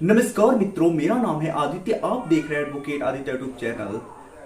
नमस्कार मित्रों, मेरा नाम है आदित्य। आप देख रहे हैं एडवोकेट आदित्य यूट्यूब चैनल।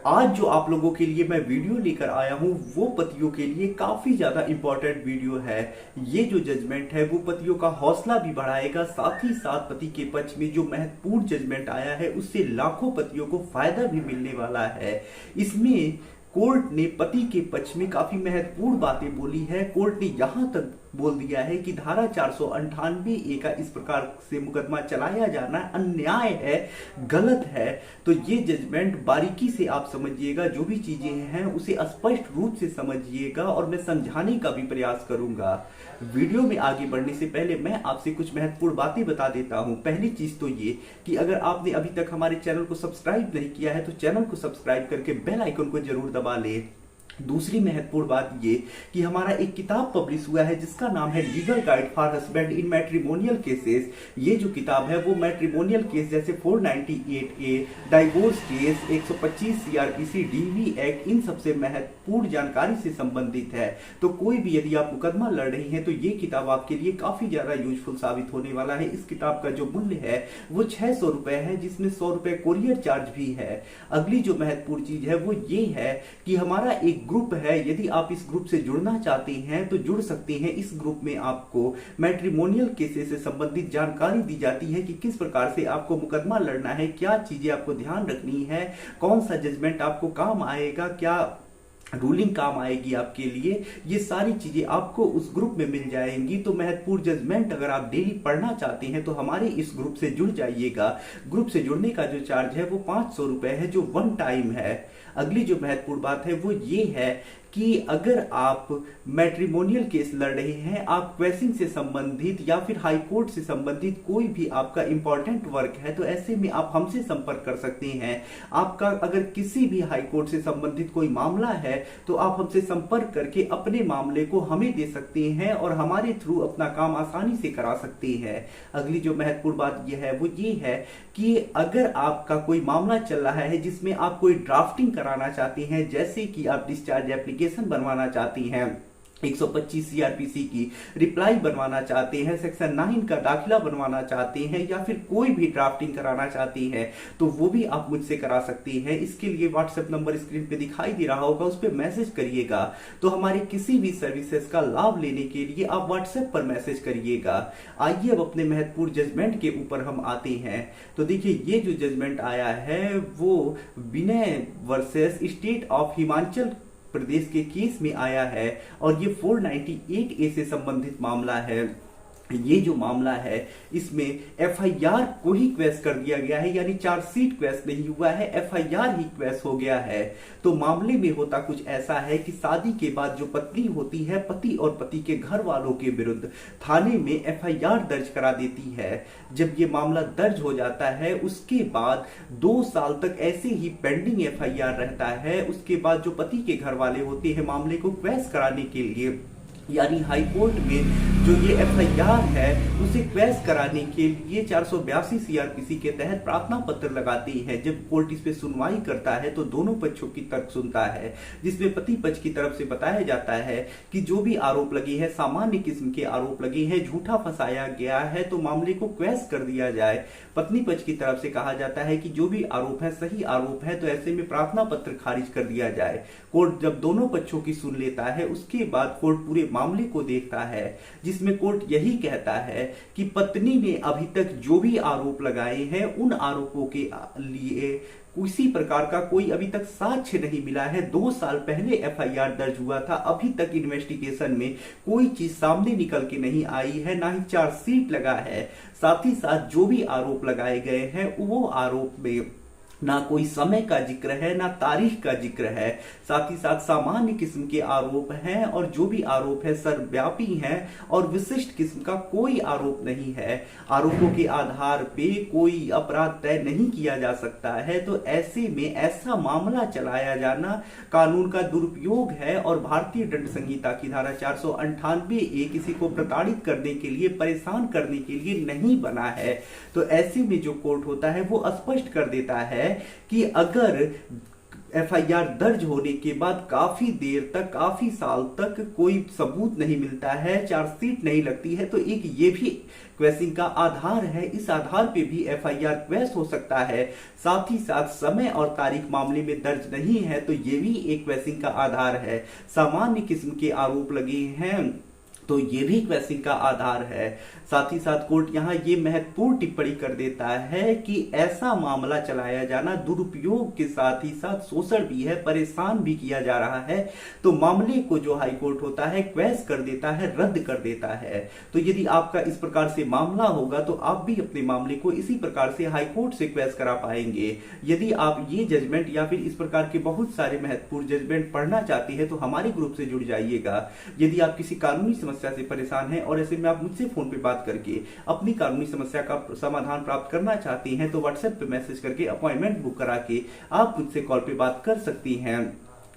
आज जो आप लोगों के लिए मैं वीडियो लेकर आया हूं वो पतियों के लिए काफी ज्यादा इंपॉर्टेंट वीडियो है। ये जो जजमेंट है वो पतियों का हौसला भी बढ़ाएगा, साथ ही साथ पति के पक्ष में जो महत्वपूर्ण जजमेंट आया है उससे लाखों पतियों को फायदा भी मिलने वाला है। इसमें कोर्ट ने पति के पक्ष में काफी महत्वपूर्ण बातें बोली है। कोर्ट ने यहां तक बोल दिया है कि धारा 498 ए का इस प्रकार से मुकदमा चलाया जाना अन्याय है, गलत है। तो ये जजमेंट बारीकी से आप समझिएगा, जो भी चीजें हैं उसे स्पष्ट रूप से समझिएगा और मैं समझाने का भी प्रयास करूंगा। वीडियो में आगे बढ़ने से पहले मैं आपसे कुछ महत्वपूर्ण बातें बता देता हूं। पहली चीज तो ये कि अगर आपने अभी तक हमारे चैनल को सब्सक्राइब नहीं किया है तो चैनल को सब्सक्राइब करके बेल आइकन को जरूर दबा ले। दूसरी महत्वपूर्ण बात ये कि हमारा एक किताब पब्लिश हुआ है जिसका नाम है legal guide for husband in matrimonial cases. ये जो किताब है वो मैट्रिमोनियल केस जैसे 498A, divorce case, 125 CrPC, DV act, इन सबसे महत्वपूर्ण जानकारी से संबंधित है। तो कोई भी यदि आप मुकदमा लड़ रही हैं तो ये किताब आपके लिए काफी ज्यादा यूजफुल साबित होने वाला है। इस किताब का जो मूल्य है वो 600 रुपए है, जिसमें 100 रुपए कोरियर चार्ज भी है। अगली जो महत्वपूर्ण चीज है वो ये है कि हमारा एक ग्रुप है, यदि आप इस ग्रुप से जुड़ना चाहते हैं तो जुड़ सकते हैं। इस ग्रुप में आपको मैट्रिमोनियल केसेस से संबंधित जानकारी दी जाती है कि किस प्रकार से आपको मुकदमा लड़ना है, क्या चीजें आपको ध्यान रखनी है, कौन सा जजमेंट आपको काम आएगा, क्या रूलिंग काम आएगी आपके लिए। ये सारी चीजें आपको उस ग्रुप में मिल जाएंगी। तो महत्वपूर्ण जजमेंट अगर आप डेली पढ़ना चाहते हैं तो हमारे इस ग्रुप से जुड़ जाइएगा। ग्रुप से जुड़ने का जो चार्ज है वो 500 रुपए है, जो वन टाइम है। अगली जो महत्वपूर्ण बात है वो ये है कि अगर आप मैट्रिमोनियल केस लड़ रहे हैं, आप क्वेसिंग से संबंधित या फिर हाई कोर्ट से संबंधित कोई भी आपका इंपॉर्टेंट वर्क है तो ऐसे में आप हमसे संपर्क कर सकते हैं। आपका अगर किसी भी हाई कोर्ट से संबंधित कोई मामला है तो आप हमसे संपर्क करके अपने मामले को हमें दे सकते हैं और हमारे थ्रू अपना काम आसानी से करा सकते हैं। अगली जो महत्वपूर्ण बात यह है वो ये है कि अगर आपका कोई मामला चल रहा है जिसमें आप कोई ड्राफ्टिंग कराना चाहते हैं, जैसे कि आप डिस्चार्ज एप्लीकेशन बनवाना चाहती हैं, 125 सीआरपीसी की रिप्लाई बनवाना चाहते हैं, सेक्शन 9 का दाखिला बनवाना चाहते हैं या फिर कोई भी ड्राफ्टिंग कराना चाहते हैं तो वो भी आप मुझसे करा सकते हैं। इसके लिए व्हाट्सएप नंबर स्क्रीन पे दिखाई दे रहा होगा, उस पर मैसेज करिएगा। तो हमारे किसी भी सर्विसेज का लाभ लेने के लिए आप व्हाट्सएप पर मैसेज करिएगा। आइए अब अपने महत्वपूर्ण जजमेंट के ऊपर हम आते हैं। तो देखिए, ये जो जजमेंट आया है वो विनय versus state of Himachal Pradesh के केस में आया है और ये 498A से संबंधित मामला है। ये जो मामला है इसमें एफआईआर को ही क्वेश कर दिया गया है, यानी चार्जशीट क्वेश नहीं हुआ है, एफआईआर ही क्वेश हो गया है। तो मामले में होता कुछ ऐसा है कि शादी के बाद जो पत्नी होती है, पति और पति के घर वालों के विरुद्ध थाने में एफआईआर दर्ज करा देती है। जब ये मामला दर्ज हो जाता है उसके बाद 2 साल तक ऐसे ही पेंडिंग एफआईआर रहता है। उसके बाद जो पति के घर वाले होते हैं मामले को क्वेश कराने के लिए, यानी हाई कोर्ट में जो ये एफआईआर है उसे क्वेश कराने के लिए 482 सीआरपीसी के तहत प्रार्थना पत्र लगाती है। जब कोर्ट इस पे सुनवाई करता है तो दोनों पक्षों की तर्क सुनता है, जिसमें पति पक्ष की तरफ से बताया जाता है कि जो भी आरोप लगे हैं, सामान्य किस्म के आरोप लगे हैं, झूठा फंसाया गया है तो मामले को क्वेश कर दिया जाए। पत्नी पक्ष की तरफ से कहा जाता है कि जो भी आरोप है सही आरोप है तो ऐसे में प्रार्थना पत्र खारिज कर दिया जाए। कोर्ट जब दोनों पक्षों की सुन लेता है उसके बाद कोर्ट पूरे मामले को देखता है, जिसमें कोर्ट यही कहता है कि पत्नी ने अभी तक जो भी आरोप लगाए हैं उन आरोपों के लिए किसी प्रकार का कोई अभी तक साक्ष्य नहीं मिला है। 2 साल पहले एफआईआर दर्ज हुआ था, अभी तक इन्वेस्टिगेशन में कोई चीज सामने निकल के नहीं आई है, ना ही चार्जशीट लगा है। साथ ही साथ जो भी आरोप लगाए गए हैं वो आरोप में ना कोई समय का जिक्र है ना तारीख का जिक्र है। साथ ही साथ सामान्य किस्म के आरोप हैं और जो भी आरोप है सर्वव्यापी हैं और विशिष्ट किस्म का कोई आरोप नहीं है। आरोपों के आधार पे कोई अपराध तय नहीं किया जा सकता है। तो ऐसे में ऐसा मामला चलाया जाना कानून का दुरुपयोग है और भारतीय दंड संहिता की धारा 498A किसी को प्रताड़ित करने के लिए, परेशान करने के लिए नहीं बना है। तो ऐसे में जो कोर्ट होता है वो स्पष्ट कर देता है कि अगर एफआईआर दर्ज होने के बाद काफी देर तक, काफी साल तक कोई सबूत नहीं मिलता है, चार्जशीट नहीं लगती है, तो एक ये भी क्वेश्चन का आधार है। इस आधार पे भी एफआईआर क्वेश्चन हो सकता है। साथ ही साथ समय और तारीख मामले में दर्ज नहीं है, तो ये भी एक क्वेश्चन का आधार है। सामान्य किस्म के आरोप लगे हैं, तो ये भी क्वेश्चन का आधार है। साथ ही साथ कोर्ट यहाँ ये महत्वपूर्ण टिप्पणी कर देता है कि ऐसा मामला चलाया जाना दुरुपयोग के साथ ही साथ शोषण भी है, परेशान भी किया जा रहा है। तो मामले को जो हाई कोर्ट होता है क्वेश कर देता है, रद्द कर देता है। तो यदि आपका इस प्रकार से मामला होगा तो आप भी अपने मामले को इसी प्रकार से हाई कोर्ट से क्वेश करा पाएंगे। यदि आप ये जजमेंट या फिर इस प्रकार के बहुत सारे महत्वपूर्ण जजमेंट पढ़ना चाहते हैं तो हमारे ग्रुप से जुड़ जाइएगा। यदि आप किसी कानूनी समस्या से परेशान हैं और ऐसे में आप मुझसे फोन पे बात करके अपनी कानूनी समस्या का समाधान प्राप्त करना चाहती हैं तो व्हाट्सएप पे मैसेज करके अपॉइंटमेंट बुक करा के आप मुझसे कॉल पे बात कर सकती हैं।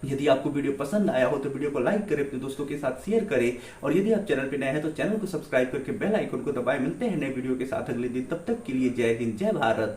यदि आपको वीडियो पसंद आया हो तो वीडियो को लाइक करें, अपने दोस्तों के साथ शेयर करें, और यदि आप चैनल पे नए हैं तो चैनल को सब्सक्राइब करके बेल आइकन को दबाएं। मिलते हैं नए वीडियो के साथ अगले दिन, तब तक के लिए जय हिंद, जय भारत।